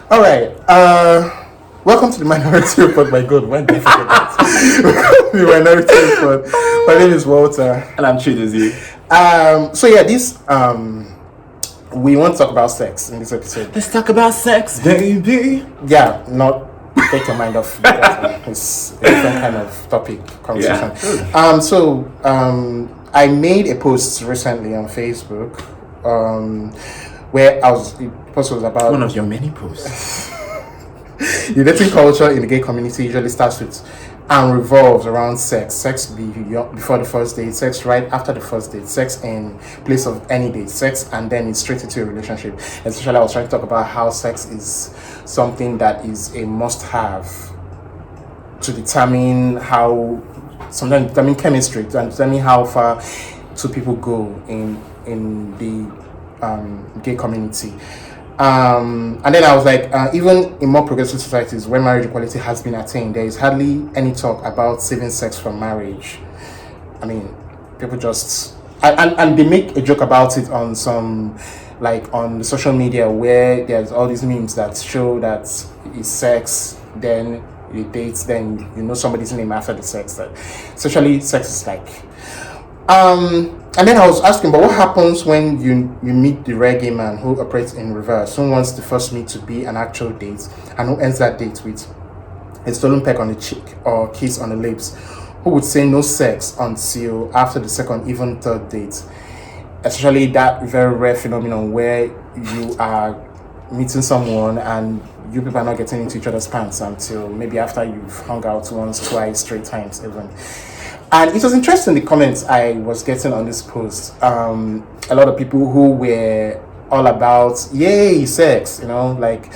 All right. Welcome to the Minority Report. My God, when did I forget that? Welcome to the Minority Report. My name is Walter. And I'm Chidozie. So yeah, this we want to talk about sex in this episode. Let's talk about sex, baby. Yeah, not take your mind off. It's a different kind of topic conversation. Yeah. I made a post recently on Facebook. Where the post was about one of your many posts. The dating culture in the gay community usually starts with and revolves around sex. Sex before the first date, sex right after the first date, sex in place of any date, sex and then it's straight into a relationship. Especially I was trying to talk about how sex is something that is a must-have to determine chemistry, to determine how far two people go in the gay community. And then I was like, even in more progressive societies where marriage equality has been attained, there is hardly any talk about saving sex from marriage. I mean, people just and they make a joke about it on some, like on social media, where there's all these memes that show that it's sex, then you date, then you know somebody's name after the sex. That socially, sex is like. And then I was asking, but what happens when you meet the reggae man who operates in reverse, who wants the first meet to be an actual date, and who ends that date with a stolen peck on the cheek or kiss on the lips, who would say no sex until after the second, even third date? Especially that very rare phenomenon where you are meeting someone and you people are not getting into each other's pants until maybe after you've hung out once, twice, 3 times even. And it was interesting, the comments I was getting on this post. A lot of people who were all about, yay, sex, like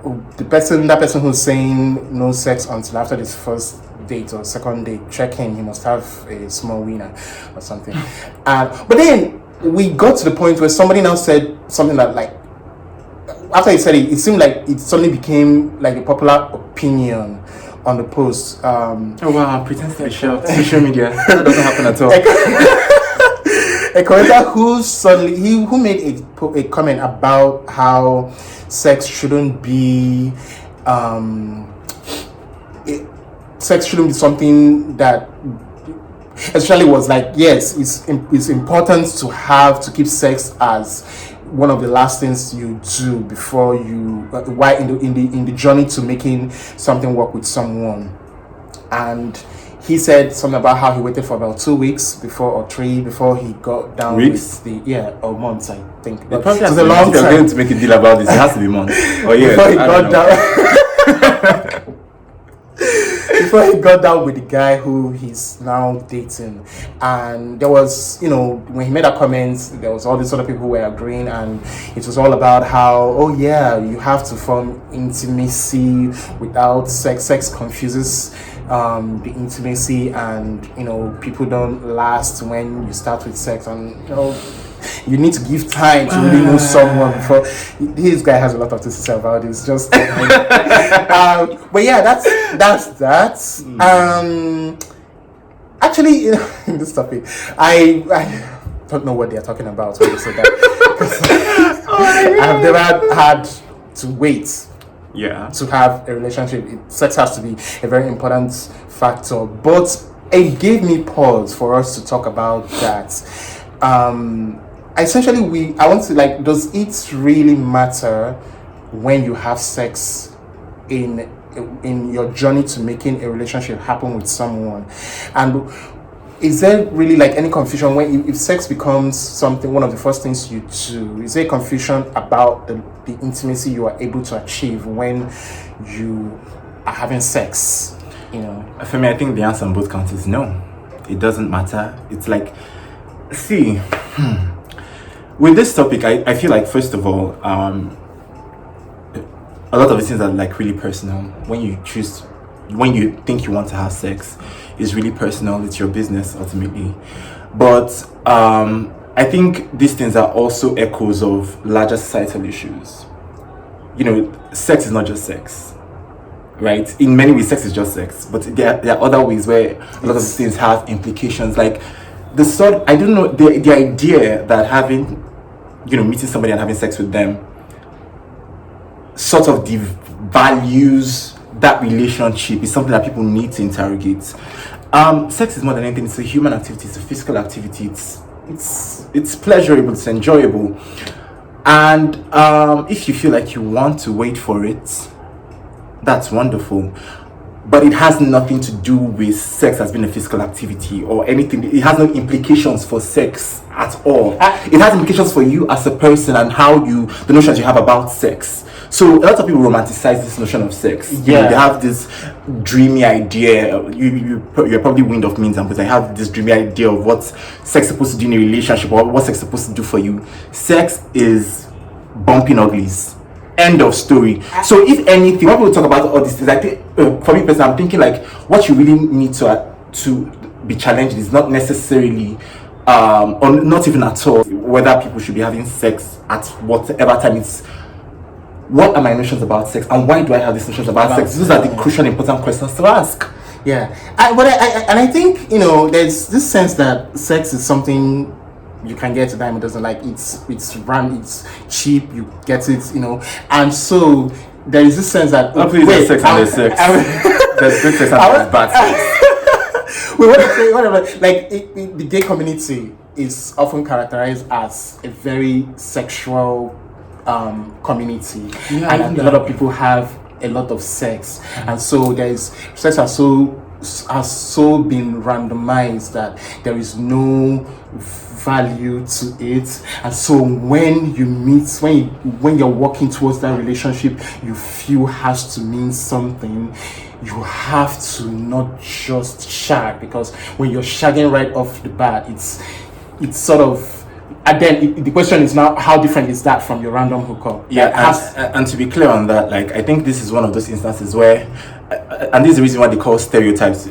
that person who's saying no sex until after this first date or second date, check him, he must have a small wiener or something. But then we got to the point where somebody now said something that, like, after he said it, it seemed like it suddenly became like a popular opinion on the post. Oh wow, pretend to be shocked. Social media. That doesn't happen at all. A commenter who made a comment about how sex shouldn't be something that essentially was like, yes, it's important to keep sex as one of the last things you do before you while in the journey to making something work with someone. And he said something about how he waited for about 2 weeks or 3 before he got down weeks? or months, I think. But it was a long time. You're going to make a deal about this. It has to be months or years. Before he got down with the guy who he's now dating. And there was, when he made that comment, there was all these other people who were agreeing, and it was all about how, oh yeah, you have to form intimacy without sex. Sex confuses the intimacy, and people don't last when you start with sex, and you need to give time to really know someone before. This guy has a lot of things to say about this. Just, but yeah, that's that. Actually, in this topic, I don't know what they are talking about when they say that. I have never had to wait. Yeah. To have a relationship, sex has to be a very important factor. But it gave me pause for us to talk about that. Essentially, I want to, like, does it really matter when you have sex in your journey to making a relationship happen with someone? And is there really like any confusion when if sex becomes one of the first things you do? Is there a confusion about the intimacy you are able to achieve when you are having sex? For me, I think the answer on both counts is no. It doesn't matter. It's like, see, with this topic, I feel like, first of all, a lot of the things are like really personal. When you think you want to have sex, it's really personal. It's your business ultimately. But I think these things are also echoes of larger societal issues. Sex is not just sex, right? In many ways, sex is just sex. But there are other ways where a lot of these things have implications. Like the idea that having, meeting somebody and having sex with them sort of devalues that relationship is something that people need to interrogate. Sex is more than anything. It's a human activity. It's a physical activity. It's pleasurable. It's enjoyable. And if you feel like you want to wait for it, that's wonderful. But it has nothing to do with sex as being a physical activity or anything. It has no implications for sex at all. It has implications for you as a person and the notions you have about sex. So a lot of people romanticize this notion of sex. You know, they have this dreamy idea. You're probably wind of means, but I have this dreamy idea of what sex is supposed to do in a relationship or what sex is supposed to do for you. Sex is bumping uglies. End of story. So if anything, when people talk about all these things, I think for me personally, I'm thinking like what you really need to be challenged is not necessarily or not even at all whether people should be having sex at whatever time. It's what are my notions about sex and why do I have these notions about sex? Those are the crucial important questions to ask. I think, you know, there's this sense that sex is something you can get a dime a dozen, like it's cheap, you get it, you know, and so there is this sense that there's sex and there's sex. There's good sex and there's bad sex. Whatever. Like the gay community is often characterized as a very sexual community, and a lot of people have a lot of sex, and so there's sex has so been randomized that there is no value to it, and so when you meet, when you're walking towards that relationship, you feel has to mean something. You have to not just shag, because when you're shagging right off the bat, it's sort of. And then the question is now, how different is that from your random hookup? And to be clear on that, like I think this is one of those instances where, and this is the reason why they call stereotypes.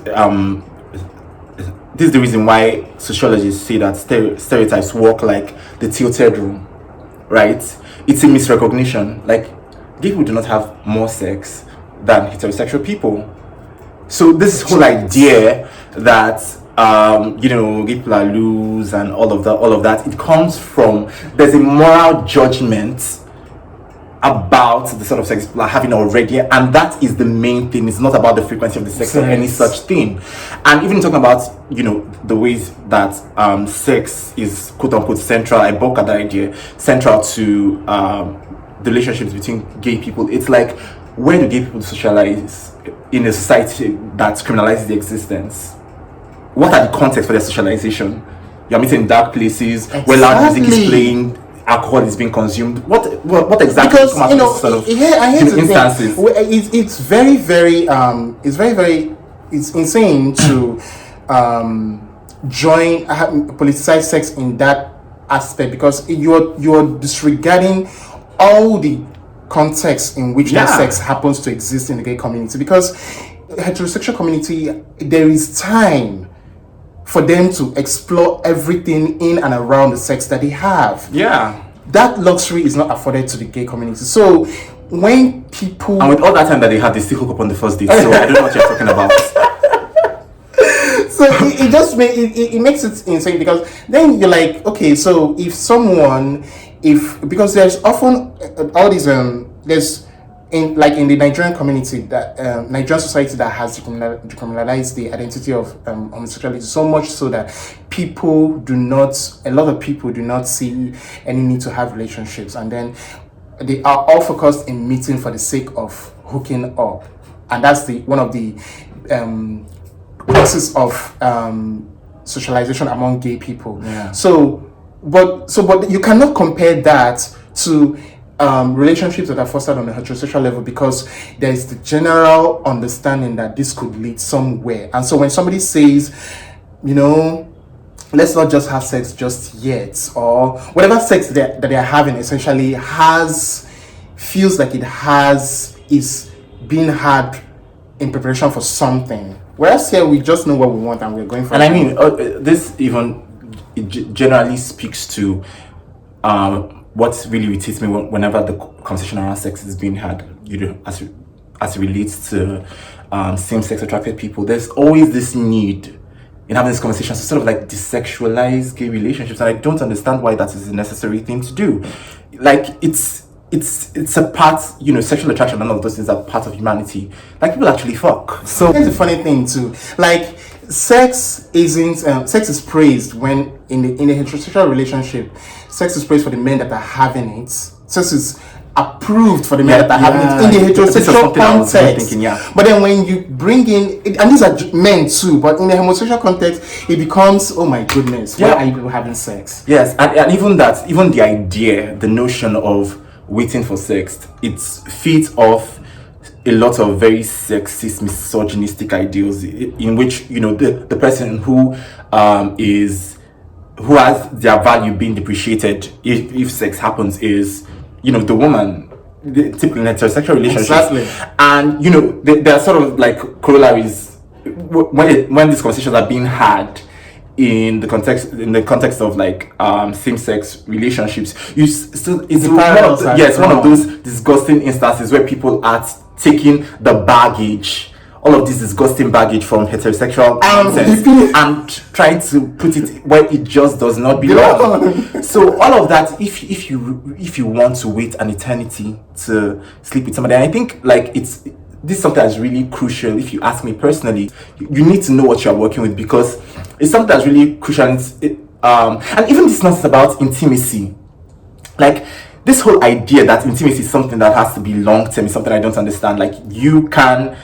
This is the reason why sociologists say that stereotypes work like the tilted room, right? It's a misrecognition. Like gay people do not have more sex than heterosexual people. So this whole idea that you know, gay people are loose and all of that, it comes from there's a moral judgment about the sort of sex people are having already, and that is the main thing. It's not about the frequency of the sex or any such thing. And even talking about, you know, the ways that sex is quote unquote central, I balk at that idea, central to the relationships between gay people. It's like, where do gay people socialize in a society that criminalizes their existence? What are the contexts for their socialization? You're meeting in dark places where loud music is playing, alcohol is being consumed. What exactly? Because you know, sort of instances. It's very it's insane to politicize sex in that aspect, because you're disregarding all the context in which that sex happens to exist in the gay community. Because heterosexual community, there is time for them to explore everything in and around the sex that they have. That luxury is not afforded to the gay community. So when people, and with all that time that they have, they still hook up on the first date. So I don't know what you're talking about. So it just makes it insane, because then you're like, okay, so because there's often all these there's in the Nigerian community, that Nigerian society, that has decriminalized the identity of homosexuality, so much so that a lot of people do not see any need to have relationships, and then they are all focused in meeting for the sake of hooking up, and that's one of the process of socialization among gay people. But you cannot compare that to relationships that are fostered on a heterosexual level, because there is the general understanding that this could lead somewhere. And so when somebody says, you know, let's not just have sex just yet, or whatever sex that they are having essentially feels like is being had in preparation for something. Whereas here we just know what we want and we're going for it. And I mean, this even generally speaks to what really irritates me whenever the conversation around sex is being had, you know, as it relates to same-sex attracted people. There's always this need in having this conversation to sort of like desexualize gay relationships, and I don't understand why that is a necessary thing to do. Like it's it's a part, sexual attraction and all of those things are part of humanity. Like, people actually fuck. So Here's the funny thing too. Like, sex isn't sex is praised when in a heterosexual relationship. Sex is praised for the men that are having it. Sex is approved for the men that are having it in the heterosexual context. But then when you bring in, and these are men too, but in the homosexual context, it becomes, oh my goodness, why are you people having sex? Yes, and even that, even the idea, the notion of waiting for sex, it feeds off a lot of very sexist, misogynistic ideals in which, the person who has their value being depreciated if sex happens is, the woman, typically in heterosexual relationships. Exactly. And there are sort of like corollaries when these conversations are being had in the context of like same-sex relationships. It's one of those disgusting instances where people are taking the baggage, all of this disgusting baggage from heterosexual nonsense, and trying to put it where it just does not belong. So all of that, if you want to wait an eternity to sleep with somebody, and I think like this is something that's really crucial. If you ask me personally, you need to know what you're working with, because it's something that's really crucial. And even this nonsense about intimacy, like this whole idea that intimacy is something that has to be long term, is something I don't understand. Like, you can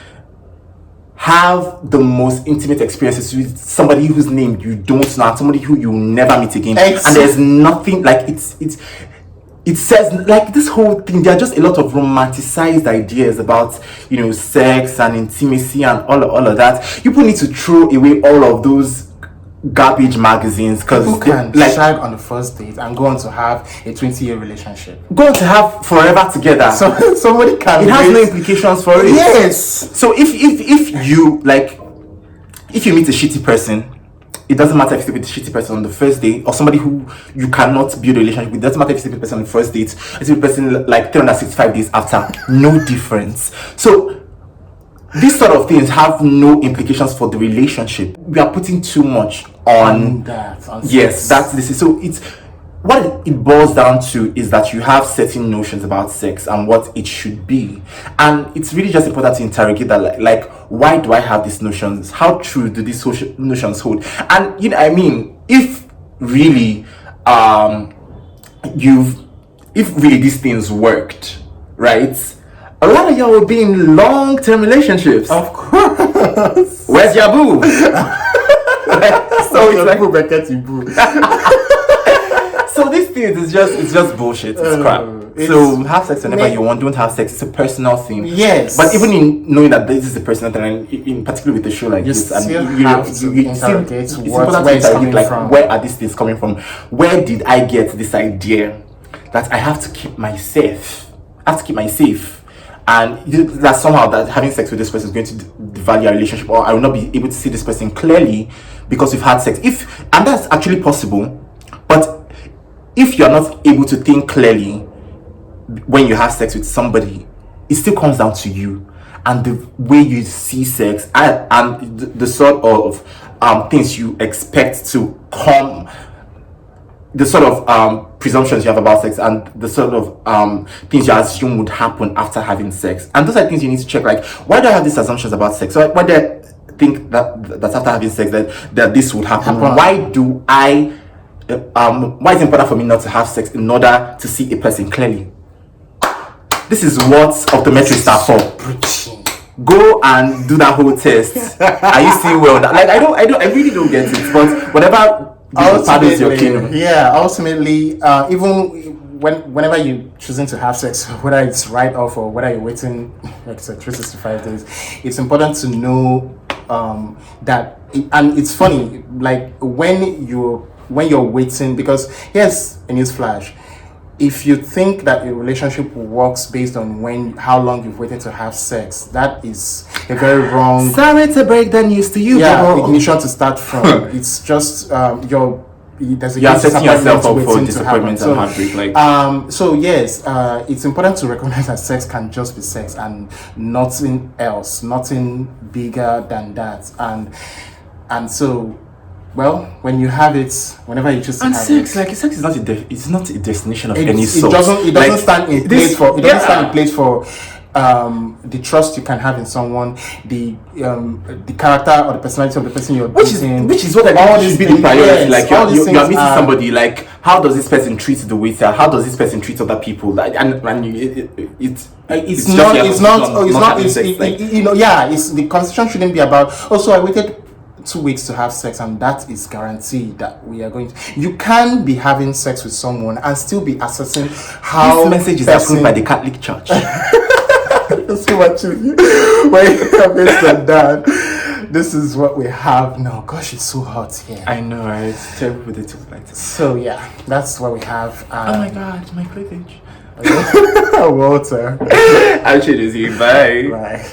have the most intimate experiences with somebody whose name you don't know, somebody who you will never meet again, and there's nothing like it says, like, this whole thing, there are just a lot of romanticized ideas about sex and intimacy and all of that. People need to throw away all of those garbage magazines, because people can shag on the first date and go on to have a 20-year relationship, go on to have forever together. So somebody can, it has no implications for it. Yes. So if you meet a shitty person, it doesn't matter if you sleep with a shitty person on the first date, or somebody who you cannot build a relationship with. It doesn't matter if you sleep with a person on the first date, you sleep with a person like 365 days after. No difference. So these sort of things have no implications for the relationship. We are putting too much on that. Yes, so it's what it boils down to is that you have certain notions about sex and what it should be, and it's really just important to interrogate that, like why do I have these notions? How true do these social notions hold? And if really if really these things worked, right? A lot of y'all will be in long-term relationships. Of course. Where's your boo? So it's like boo. So this thing is just bullshit. It's crap. So have sex whenever you want. Don't have sex. It's a personal thing. Yes. But even in knowing that this is a personal thing, and in particular with a show like this, and it's important to interrogate where are these things coming from? Where did I get this idea that I have to keep myself? I have to keep myself. And that somehow that having sex with this person is going to devalue our relationship, or I will not be able to see this person clearly because we've had sex. And that's actually possible, but if you're not able to think clearly when you have sex with somebody, it still comes down to you and the way you see sex, and the sort of things you expect to come, the sort of presumptions you have about sex, and the sort of things you assume would happen after having sex. And those are things you need to check. Like, why do I have these assumptions about sex? So why do I think that after having sex that this would happen? Why do I why is it important for me not to have sex in order to see a person clearly? This is what optometrists are for. Go and do that whole test. Are you seeing well? Like, I really don't get it. But whatever. Ultimately, even whenever you're choosing to have sex, whether it's right off or whether you're waiting, like I said, 365 days, it's important to know that. And it's funny, like when you're waiting, because here's a news flash. If you think that a relationship works based on how long you've waited to have sex, that is a very wrong. Sorry to break that news to you. Ignition to start from. It's just you're setting yourself up for disappointment and heartbreak. So yes, it's important to recognize that sex can just be sex and nothing else, nothing bigger than that, and so Well, when you have it, whenever you choose to And have sex, it, like sex is not it's not a destination of it, any it sort. doesn't Like, stand in this- place for yeah. stand in place for the trust you can have in someone, the character or the personality of the person you're dating, which is what I all think these should be the things, priority. yes, Like all these you're things meeting are- somebody. Like, how does this person treat the waiter? How does this person treat other people? Like, and it's not having sex, like- it's the conversation shouldn't be about, oh, so I waited 2 weeks to have sex and that is guaranteed that we are going to. You can be having sex with someone and still be assessing how This message is approved by the Catholic Church. so much when based on that, this is what we have now. Gosh, it's so hot here. I know, right? It's terrible with the two lights. So yeah, that's what we have. Oh my god, my cleavage. Water. I'll change you. Bye. Bye.